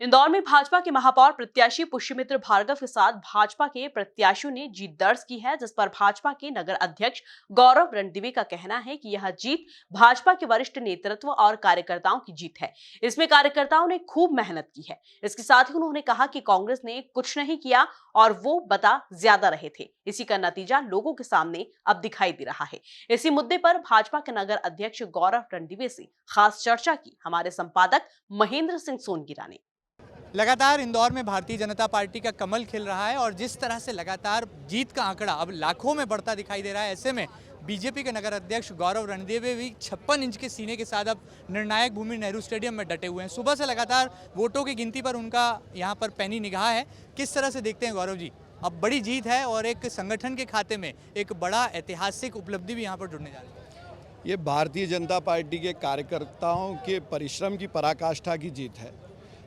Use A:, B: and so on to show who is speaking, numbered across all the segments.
A: इंदौर में भाजपा के महापौर प्रत्याशी पुष्यमित्र भार्गव के साथ भाजपा के प्रत्याशियों ने जीत दर्ज की है, जिस पर भाजपा के नगर अध्यक्ष गौरव रणदिवे का कहना है कि यह जीत भाजपा के वरिष्ठ नेतृत्व और कार्यकर्ताओं की जीत है। इसमें कार्यकर्ताओं ने खूब मेहनत की है। इसके साथ ही उन्होंने कहा कि कांग्रेस ने कुछ नहीं किया और वो बता ज्यादा रहे थे। इसी का नतीजा लोगों के सामने अब दिखाई दे रहा है। इसी मुद्दे पर भाजपा के नगर अध्यक्ष गौरव रणदिवे से खास चर्चा की हमारे संपादक महेंद्र सिंह सोनगिरा ने।
B: लगातार इंदौर में भारतीय जनता पार्टी का कमल खिल रहा है और जिस तरह से लगातार जीत का आंकड़ा अब लाखों में बढ़ता दिखाई दे रहा है, ऐसे में बीजेपी के नगर अध्यक्ष गौरव रणदिवे भी 56 इंच के सीने के साथ अब निर्णायक भूमि नेहरू स्टेडियम में डटे हुए हैं। सुबह से लगातार वोटों की गिनती पर उनका यहाँ पर पैनी निगाह है। किस तरह से देखते हैं गौरव जी? अब बड़ी जीत है और एक संगठन के खाते में एक बड़ा ऐतिहासिक उपलब्धि भी यहाँ पर जुड़ने जा रही है।
C: ये भारतीय जनता पार्टी के कार्यकर्ताओं के परिश्रम की पराकाष्ठा की जीत है,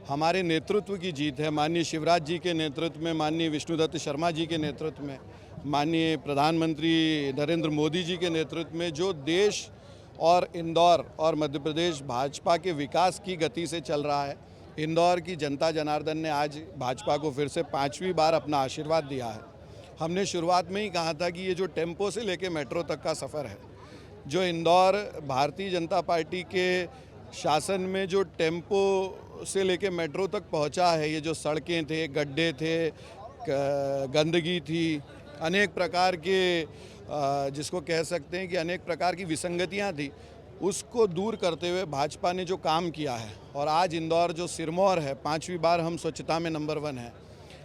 C: हमारे नेतृत्व की जीत है। माननीय शिवराज जी के नेतृत्व में, माननीय विष्णुदत्त शर्मा जी के नेतृत्व में, माननीय प्रधानमंत्री नरेंद्र मोदी जी के नेतृत्व में जो देश और इंदौर और मध्य प्रदेश भाजपा के विकास की गति से चल रहा है, इंदौर की जनता जनार्दन ने आज भाजपा को फिर से 5वीं बार अपना आशीर्वाद दिया है। हमने शुरुआत में ही कहा था कि ये जो टेम्पो से लेके मेट्रो तक का सफ़र है, जो इंदौर भारतीय जनता पार्टी के शासन में जो टेम्पो से लेके मेट्रो तक पहुंचा है, ये जो सड़कें थे, गड्ढे थे, गंदगी थी, अनेक प्रकार के जिसको कह सकते हैं कि अनेक प्रकार की विसंगतियां थी, उसको दूर करते हुए भाजपा ने जो काम किया है और आज इंदौर जो सिरमौर है, 5वीं बार हम स्वच्छता में नंबर 1 है,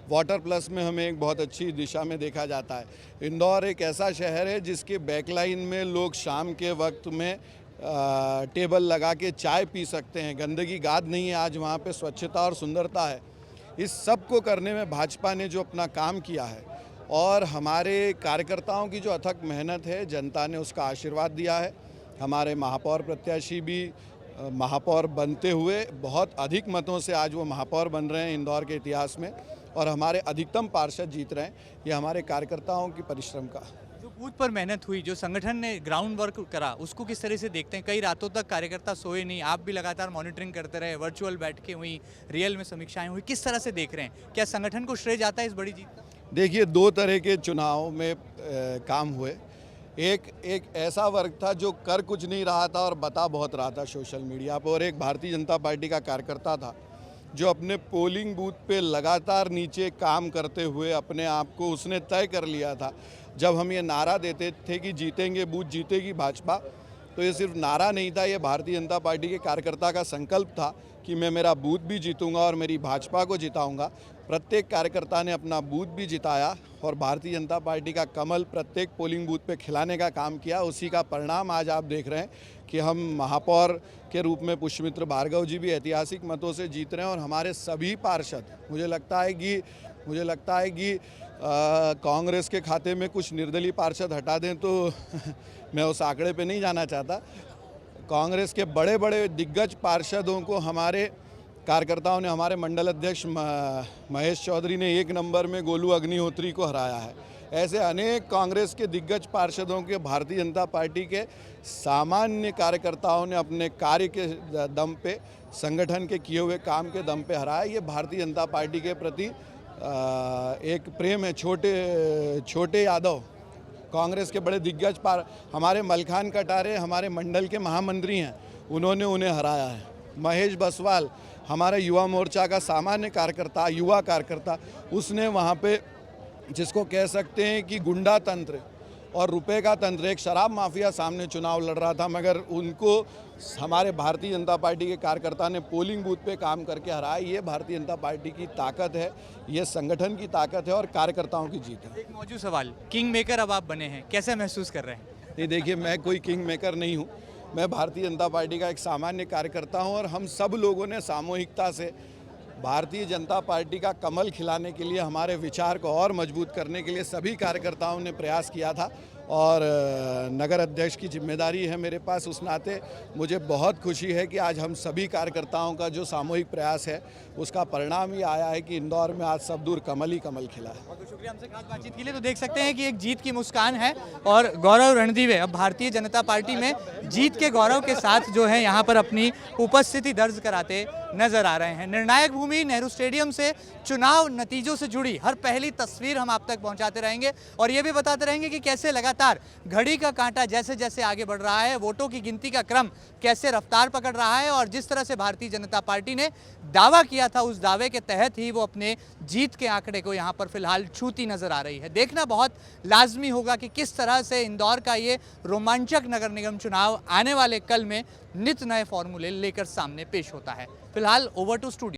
C: वाटर प्लस में हमें एक बहुत अच्छी दिशा में देखा जाता है। इंदौर एक ऐसा शहर है जिसके बैकलाइन में लोग शाम के वक्त में टेबल लगा के चाय पी सकते हैं, गंदगी गाद नहीं है, आज वहाँ पे स्वच्छता और सुंदरता है। इस सब को करने में भाजपा ने जो अपना काम किया है और हमारे कार्यकर्ताओं की जो अथक मेहनत है, जनता ने उसका आशीर्वाद दिया है। हमारे महापौर प्रत्याशी भी महापौर बनते हुए बहुत अधिक मतों से आज वो महापौर बन रहे हैं इंदौर के इतिहास में, और हमारे अधिकतम पार्षद जीत रहे हैं। ये हमारे कार्यकर्ताओं की परिश्रम का,
B: जो बूथ पर मेहनत हुई, जो संगठन ने ग्राउंड वर्क करा, उसको किस तरह से देखते हैं? कई रातों तक कार्यकर्ता सोए नहीं, आप भी लगातार मॉनिटरिंग करते रहे, वर्चुअल बैठकें हुई, रियल में समीक्षाएं हुई, किस तरह से देख रहे हैं? क्या संगठन को श्रेय जाता है इस बड़ी जीत?
C: देखिए, 2 तरह के चुनाव में काम हुए। एक ऐसा वर्ग था जो कर कुछ नहीं रहा था और बता बहुत रहा था सोशल मीडिया पर, और एक भारतीय जनता पार्टी का कार्यकर्ता था जो अपने पोलिंग बूथ पे लगातार नीचे काम करते हुए अपने आप को उसने तय कर लिया था। जब हम ये नारा देते थे कि जीतेंगे बूथ, जीतेगी भाजपा, तो ये सिर्फ नारा नहीं था, ये भारतीय जनता पार्टी के कार्यकर्ता का संकल्प था कि मैं मेरा बूथ भी जीतूंगा और मेरी भाजपा को जिताऊंगा। प्रत्येक कार्यकर्ता ने अपना बूथ भी जिताया और भारतीय जनता पार्टी का कमल प्रत्येक पोलिंग बूथ पे खिलाने का काम किया। उसी का परिणाम आज आप देख रहे हैं कि हम महापौर के रूप में पुष्यमित्र भार्गव जी भी ऐतिहासिक मतों से जीत रहे हैं और हमारे सभी पार्षद, मुझे लगता है कि कांग्रेस के खाते में कुछ निर्दलीय पार्षद हटा दें तो मैं उस आंकड़े पे नहीं जाना चाहता। कांग्रेस के बड़े बड़े दिग्गज पार्षदों को हमारे कार्यकर्ताओं ने, हमारे मंडल अध्यक्ष महेश चौधरी ने 1 नंबर में गोलू अग्निहोत्री को हराया है। ऐसे अनेक कांग्रेस के दिग्गज पार्षदों के भारतीय जनता पार्टी के सामान्य कार्यकर्ताओं ने अपने कार्य के दम पे, संगठन के किए हुए काम के दम पे हराया। ये भारतीय जनता पार्टी के प्रति एक प्रेम है। छोटे यादव कांग्रेस के बड़े दिग्गज हमारे मलखान कटारे हमारे मंडल के महामंत्री हैं, उन्होंने उन्हें हराया है। महेश बसवाल हमारे युवा मोर्चा का सामान्य कार्यकर्ता, युवा कार्यकर्ता, उसने वहाँ पे जिसको कह सकते हैं कि गुंडा तंत्र और रुपए का तंत्र, एक शराब माफिया सामने चुनाव लड़ रहा था, मगर उनको हमारे भारतीय जनता पार्टी के कार्यकर्ता ने पोलिंग बूथ पे काम करके हराया। ये भारतीय जनता पार्टी की ताकत है, ये संगठन की ताकत है और कार्यकर्ताओं की जीत है।
B: एक मौजूद सवाल, किंग मेकर अब आप बने हैं, कैसे महसूस कर रहे हैं?
C: नहीं, देखिए, मैं कोई किंग मेकर नहीं हूँ, मैं भारतीय जनता पार्टी का एक सामान्य कार्यकर्ता हूँ और हम सब लोगों ने सामूहिकता से भारतीय जनता पार्टी का कमल खिलाने के लिए, हमारे विचार को और मजबूत करने के लिए सभी कार्यकर्ताओं ने प्रयास किया था और नगर अध्यक्ष की जिम्मेदारी है मेरे पास। उस नाते मुझे बहुत खुशी है कि आज हम सभी कार्यकर्ताओं का जो सामूहिक प्रयास है उसका परिणाम ये आया है कि इंदौर में आज सब दूर कमल ही कमल खिला है।
B: बहुत शुक्रिया हमसे खास बातचीत के लिए। तो देख सकते हैं कि एक जीत की मुस्कान है और गौरव रणदिवे अब भारतीय जनता पार्टी में जीत के गौरव के साथ जो है यहाँ पर अपनी उपस्थिति दर्ज कराते नजर आ रहे हैं। निर्णायक भूमि नेहरू स्टेडियम से चुनाव नतीजों से जुड़ी हर पहली तस्वीर हम आप तक पहुंचाते रहेंगे और ये भी बताते रहेंगे कि कैसे लगातार घड़ी का कांटा जैसे जैसे आगे बढ़ रहा है, वोटों की गिनती का क्रम कैसे रफ्तार पकड़ रहा है और जिस तरह से भारतीय जनता पार्टी ने दावा किया था उस दावे के तहत ही वो अपने जीत के आंकड़े को यहाँ पर फिलहाल छूती नजर आ रही है। देखना बहुत लाजमी होगा कि किस तरह से इंदौर का ये रोमांचक नगर निगम चुनाव आने वाले कल में नित नए फॉर्मूले लेकर सामने पेश होता है। फिलहाल ओवर टू स्टूडियो।